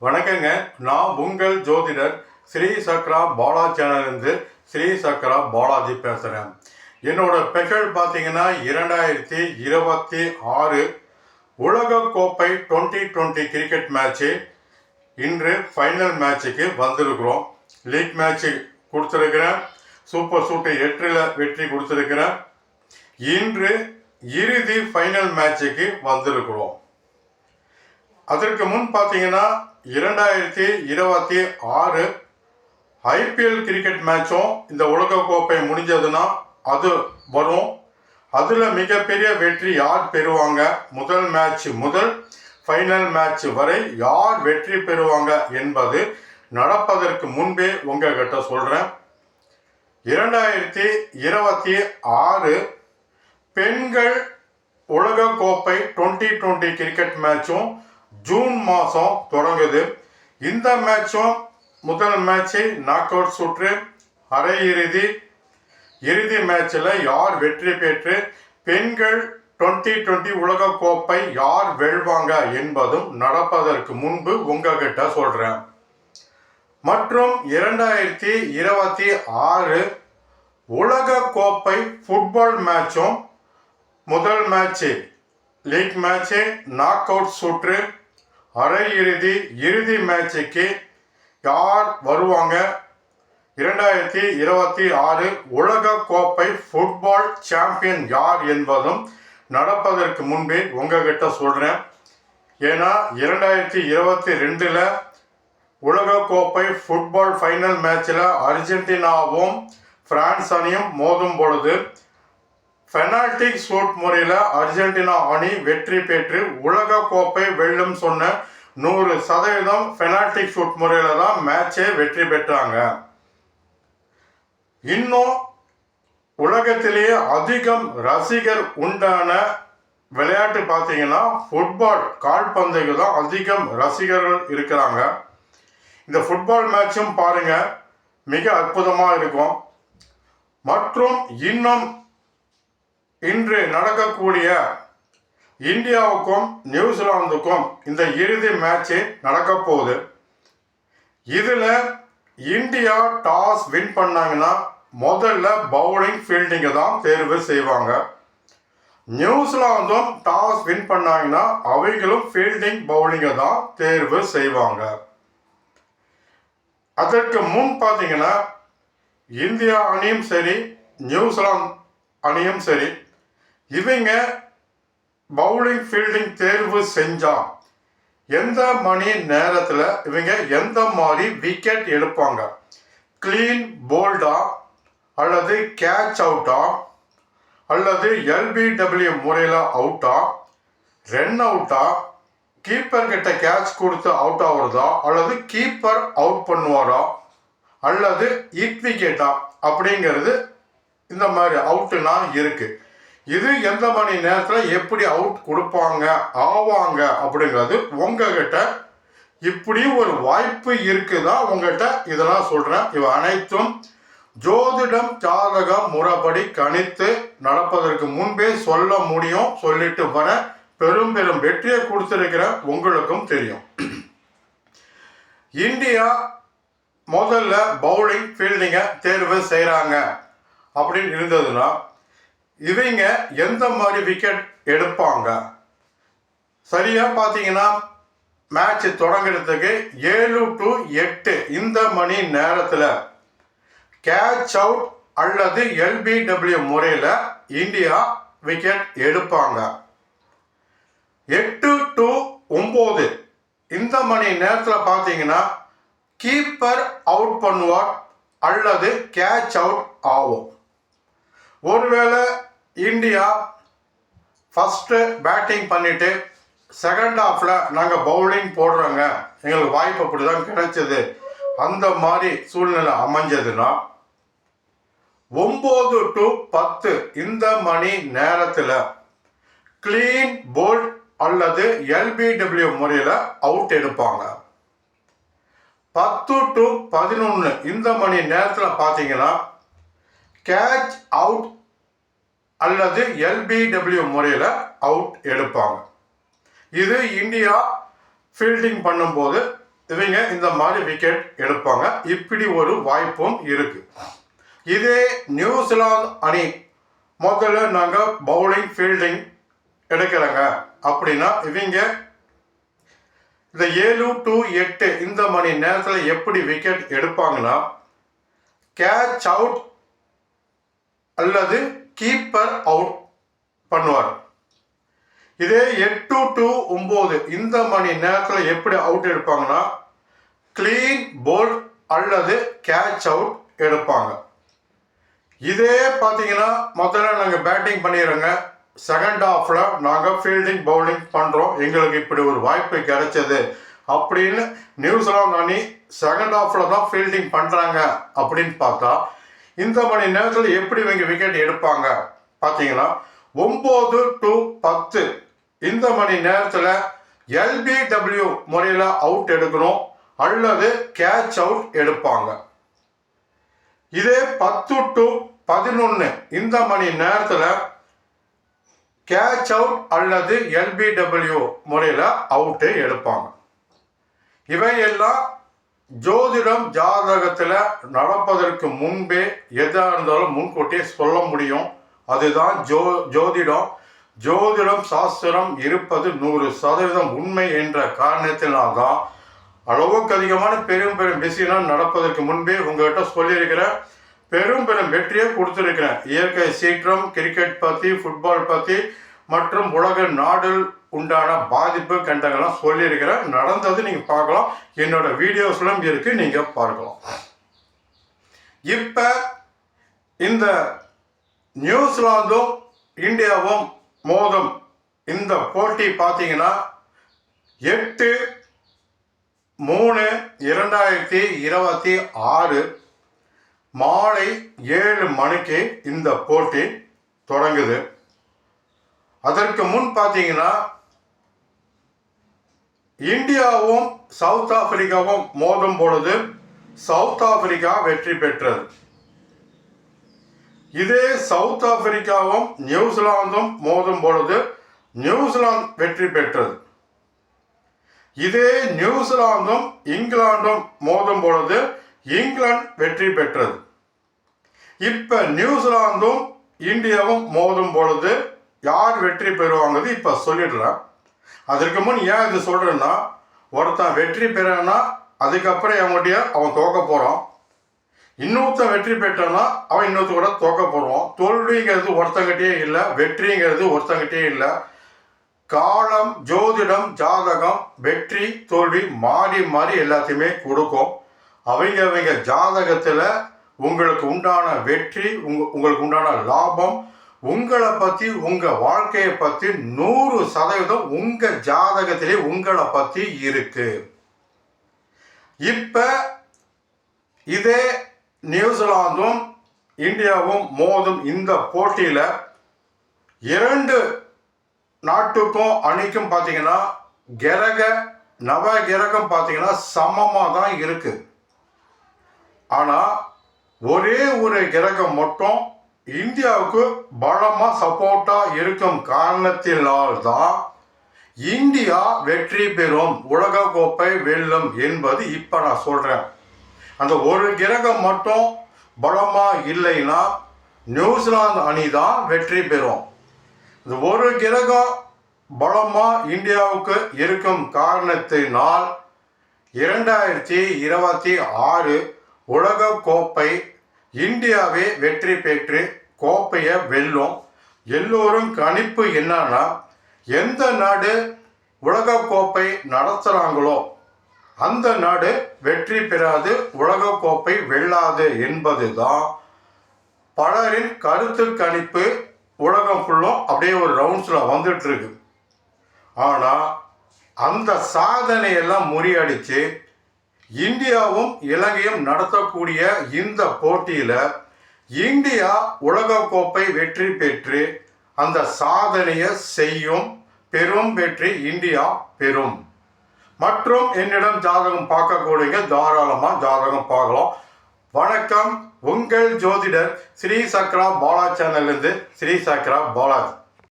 வணக்கங்க. நான் உங்கள் ஜோதிடர் ஸ்ரீ சக்ரா பாலா சேனல்லேருந்து ஸ்ரீ சக்ரா பாலாஜி பேசுகிறேன். என்னோட ஸ்பெஷல் பார்த்தீங்கன்னா 2026 உலகக்கோப்பை 2020 கிரிக்கெட் மேட்ச்சு இன்று ஃபைனல் மேட்சுக்கு வந்திருக்கிறோம். லீக் மேட்ச்சு கொடுத்துருக்கிறேன். சூப்பர் சூட்டு 8ல் வெற்றி கொடுத்துருக்கிறேன். இன்று இறுதி ஃபைனல் மேட்சுக்கு வந்திருக்கிறோம். அதற்கு முன் பார்த்தீங்கன்னா 2026 ஐபிஎல் கிரிக்கெட் மேட்சும் இந்த உலகக்கோப்பை முடிஞ்சதுன்னா அது வரும். அதில் மிகப்பெரிய வெற்றி யார் பெறுவாங்க, முதல் மேட்ச் முதல் ஃபைனல் மேட்ச் வரை யார் வெற்றி பெறுவாங்க என்பது நடப்பதற்கு முன்பே உங்ககிட்ட சொல்கிறேன். 2026 பெண்கள் உலகக்கோப்பை 2020 கிரிக்கெட் மேட்சும் ஜூன் மாதம் தொடங்குது. இந்த மேட்சும் முதல் மேட்ச்சு நாக் அவுட் சுற்று, அரையிறுதி, இறுதி மேட்சில் யார் வெற்றி பெற்று பெண்கள் 2020 உலகக்கோப்பை யார் வெல்வாங்க என்பதும் நடப்பதற்கு முன்பு உங்ககிட்ட சொல்கிறேன். மற்றும் 2026 உலகக்கோப்பை ஃபுட்பால் மேட்சும் முதல் match league match, knock out சுற்று, அரையிறுதி, இறுதி மேட்சுக்கு யார் வருவாங்க, 2026 உலகக்கோப்பை ஃபுட்பால் சாம்பியன் யார் என்பதும் நடப்பதற்கு முன்பே உங்ககிட்ட சொல்கிறேன். ஏன்னா 2022 உலகக்கோப்பை ஃபுட்பால் ஃபைனல் மேட்சில் அர்ஜென்டினாவும் பிரான்ஸ் அணியும் மோதும் பொழுது பெனால்டி ஷூட் முறையில் அர்ஜென்டினா அணி வெற்றி பெற்று உலகக்கோப்பை வெல்லும் சொன்ன 100% பெனால்டி ஷூட் முறையில் தான் மேட்சே வெற்றி பெற்றாங்க. இன்னும் உலகத்திலேயே அதிகம் ரசிகர் உண்டான விளையாட்டு பார்த்தீங்கன்னா ஃபுட்பால், கால்பந்துக்கு தான் அதிகம் ரசிகர்கள் இருக்கிறாங்க. இந்த ஃபுட்பால் மேட்சும் பாருங்க, மிக அற்புதமாக இருக்கும். மற்றும் இன்னும் இன்று நடக்கக்கூடிய இந்தியாவுக்கும் நியூசிலாந்துக்கும் இந்த இறுதி மேட்ச்சு நடக்க போகுது. இதில் இந்தியா டாஸ் வின் பண்ணாங்கன்னா முதல்ல பவுலிங் ஃபீல்டிங்கை தான் தேர்வு செய்வாங்க. நியூசிலாந்தும் டாஸ் வின் பண்ணாங்கன்னா அவைகளும் ஃபீல்டிங் பவுலிங்கை தான் தேர்வு செய்வாங்க. அதற்கு முன் பார்த்தீங்கன்னா இந்தியா அணியும் சரி, நியூசிலாந்து அணியும் சரி, இவங்க பவுலிங் ஃபீல்டிங் தேர்வு செஞ்சா எந்த மணி நேரத்தில் இவங்க எந்த மாதிரி விக்கெட் எடுப்பாங்க, கிளீன் போல்டா அல்லது கேட்ச் அவுட்டா அல்லது எல்பிடபிள்யூ முறையில் அவுட்டா, ரன் அவுட்டா, கீப்பர் கிட்ட கேட்ச் கொடுத்து அவுட் ஆகுறதா அல்லது கீப்பர் அவுட் பண்ணுவாரா அல்லது ஹிட் விக்கெட்டா அப்படிங்கிறது இந்த மாதிரி அவுட்டுனா இருக்கு. இது எந்த மணி நேரத்தில் எப்படி அவுட் கொடுப்பாங்க ஆவாங்க அப்படிங்கிறது உங்ககிட்ட இப்படி ஒரு வாய்ப்பு இருக்குதா உங்ககிட்ட இதெல்லாம் சொல்கிறேன். இவை அனைத்தும் ஜோதிடம் ஜாதகம் முறைப்படி கணித்து நடப்பதற்கு முன்பே சொல்ல முடியும். சொல்லிட்டு வர பெரும் பெரும் வெற்றியை கொடுத்துருக்கிற உங்களுக்கும் தெரியும். இந்தியா முதல்ல பவுலிங் ஃபீல்டிங்கை தேர்வு செய்கிறாங்க அப்படின்னு இருந்ததுன்னா இவங்க எந்த மாதிரி விக்கெட் எடுப்பாங்க, சரியாக பார்த்தீங்கன்னா மேட்ச் தொடங்குறதுக்கு 7 to 8 இந்த மணி நேரத்தில் கேட்ச் அவுட் அல்லது எல்பிடபிள்யூ முறையில் இந்தியா விக்கெட் எடுப்பாங்க. 8 to 9 இந்த மணி நேரத்தில் பார்த்தீங்கன்னா கீப்பர் அவுட் பண்ணுவார் அல்லது கேட்ச் அவுட் ஆகும். ஒருவேளை இந்தியா ஃபஸ்ட்டு பேட்டிங் பண்ணிவிட்டு செகண்ட் ஹாஃபில் நாங்கள் பவுலிங் போடுறோங்க, எங்களுக்கு வாய்ப்பு அப்படி தான் கிடைச்சது, அந்த மாதிரி சூழ்நிலை அமைஞ்சதுன்னா 9 to 10 இந்த மணி நேரத்தில் கிளீன் போல்ட் அல்லது எல்பிடபிள்யூ முறையில் அவுட் எடுப்பாங்க. 10 to 11 இந்த மணி நேரத்தில் பார்த்தீங்கன்னா கேட்ச் அவுட் அல்லது எல்பிடபிள்யூ முறையில் அவுட் எடுப்பாங்க. இது இந்தியா ஃபீல்டிங் பண்ணும்போது இவங்க இந்த மாதிரி விக்கெட் எடுப்பாங்க. இப்படி ஒரு வாய்ப்பும் இருக்கு. இதே நியூசிலாந்து அணி முதல்ல நாங்கள் பவுலிங் ஃபீல்டிங் எடுக்கிறோங்க அப்படின்னா இவங்க இந்த 7 to 8 இந்த மணி நேரத்தில் எப்படி விக்கெட் எடுப்பாங்கன்னா கேட்ச் அவுட் அல்லது கீப்பர் அவுட் பண்ணுவார். இதே 8 to 9 இந்த மணி நேரத்தில் எப்படி அவுட் எடுப்பாங்கன்னா கிளீன் போல்ட் அல்லது கேட்ச் அவுட் எடுப்பாங்க. இதே பார்த்தீங்கன்னா முதல்ல நாங்கள் பேட்டிங் பண்ணிடுறோங்க, செகண்ட் ஹாஃபில் நாங்கள் ஃபீல்டிங் பவுலிங் பண்ணுறோம், எங்களுக்கு இப்படி ஒரு வாய்ப்பு கிடைச்சது அப்படின்னு நியூசிலாந்து அணி செகண்ட் ஹாஃபில் தான் ஃபீல்டிங் பண்ணுறாங்க அப்படின்னு பார்த்தா இந்த மணி நேரத்தில் எப்படி இவங்க விக்கெட் எடுப்பாங்க பார்த்தீங்கன்னா 9 to 10 இந்த மணி நேரத்தில் LBW முறையில் அவுட் எடுக்கணும் அல்லது கேட்ச் அவுட் எடுப்பாங்க. இதே 10 to 11 இந்த மணி நேரத்தில் கேட்ச் அவுட் அல்லது LBW முறையில் அவுட்டு எடுப்பாங்க. இவையெல்லாம் ஜோதிடம் ஜாதகத்தில் நடப்பதற்கு முன்பே எதாக இருந்தாலும் முன்கூட்டியே சொல்ல முடியும். அதுதான் ஜோதிடம் சாஸ்திரம் இருப்பது 100% உண்மை என்ற காரணத்தினால்தான் அளவுக்கு அதிகமான பெரும் விஷயம் நடப்பதற்கு முன்பே உங்கள்கிட்ட சொல்லியிருக்கிறேன். பெரும் வெற்றியை கொடுத்துருக்கிறேன். இயற்கை சீற்றம், கிரிக்கெட் பற்றி, ஃபுட்பால் பற்றி மற்றும் உலக நாடில் உண்டான பாதிப்பு கண்டங்கள்லாம் சொல்லியிருக்கிறேன். நடந்தது நீங்கள் பார்க்கலாம், என்னோட வீடியோஸ்லாம் இருக்குது, நீங்கள் பார்க்கலாம். இப்போ இந்த நியூசிலாந்தும் இந்தியாவும் மோதும் இந்த போட்டி பார்த்தீங்கன்னா 8/3/2026 மாலை 7 மணிக்கு இந்த போட்டி தொடங்குது. அதற்கு முன் பார்த்தீங்கன்னா இந்தியாவும் சவுத் ஆப்பிரிக்காவும் மோதும் பொழுது சவுத் ஆப்பிரிக்கா வெற்றி பெற்றது. இதே சவுத் ஆப்பிரிக்காவும் நியூசிலாந்தும் மோதும் பொழுது நியூசிலாந்து வெற்றி பெற்றது. இதே நியூசிலாந்தும் இங்கிலாந்தும் மோதும் பொழுது இங்கிலாந்து வெற்றி பெற்றது. இப்போ நியூசிலாந்தும் இந்தியாவும் மோதும் பொழுது யார் வெற்றி பெறுவாங்கிறது இப்போ சொல்லிடலாம். அதற்கு முன் ஏன் இது சொல்கிறேன்னா, ஒருத்தன் வெற்றி பெறனா அதுக்கப்புறம் அவன் தோக்க போகிறான், இன்னொருத்தன் வெற்றி பெற்றானா அவன் இன்னொருத்த கூட தோக்க போடுவான். தோல்விங்கிறது ஒருத்தங்கிட்டே இல்லை, வெற்றிங்கிறது ஒருத்தங்கிட்டே இல்லை. காலம், ஜோதிடம், ஜாதகம் வெற்றி தோல்வி மாறி மாறி எல்லாத்தையுமே கொடுக்கும். அவங்க ஜாதகத்தில் உங்களுக்கு உண்டான வெற்றி, உங்களுக்கு உண்டான லாபம், உங்களை பற்றி, உங்கள் வாழ்க்கையை பற்றி 100% உங்கள் ஜாதகத்திலே உங்களை பற்றி இருக்கு. இப்போ இதே நியூசிலாந்தும் இந்தியாவும் மோதும் இந்த போட்டியில் 2 நாட்டுக்கும் அணிக்கும் பார்த்தீங்கன்னா நவகிரகம் பார்த்தீங்கன்னா சமமாக தான் இருக்கு. ஆனால் ஒரே ஒரு கிரகம் மட்டும் இந்தியாவுக்கு பலமாக சப்போர்ட்டாக இருக்கும் காரணத்தினால்தான் இந்தியா வெற்றி பெறும், உலகக்கோப்பை வெல்லும் என்பது இப்போ நான் சொல்கிறேன். அந்த ஒரு கிரகம் மட்டும் பலமாக இல்லைன்னா நியூசிலாந்து அணி தான் வெற்றி பெறும். இந்த ஒரு கிரகம் பலமாக இந்தியாவுக்கு இருக்கும் காரணத்தினால் 2026 உலகக்கோப்பை இந்தியாவே வெற்றி பெற்று கோப்பையை வெல்லும். எல்லோரும் கணிப்பு என்னன்னா, எந்த நாடு உலகக்கோப்பை நடத்துகிறாங்களோ அந்த நாடு வெற்றி பெறாது, உலகக்கோப்பை வெல்லாது என்பது தான் பலரின் கருத்து கணிப்பு. உலகம் ஃபுல்லும் அப்படியே ஒரு ரவுண்ட்ஸில் வந்துட்டு இருக்கு. ஆனால் அந்த சாதனையெல்லாம் முறியடித்து இந்தியாவும் இலங்கையும் நடத்தக்கூடிய இந்த போட்டியில் இந்தியா உலகக்கோப்பை வெற்றி பெற்று அந்த சாதனையை செய்யும். பெரும் வெற்றி இந்தியா பெறும். மற்றும் என்னிடம் ஜாதகம் பார்க்கக்கூடிய தாராளமாக ஜாதகம் பார்க்கலாம். வணக்கம், உங்கள் ஜோதிடர் ஸ்ரீ சக்ரா பாலா சேனல்லேருந்து ஸ்ரீ சக்ரா பாலாஜி.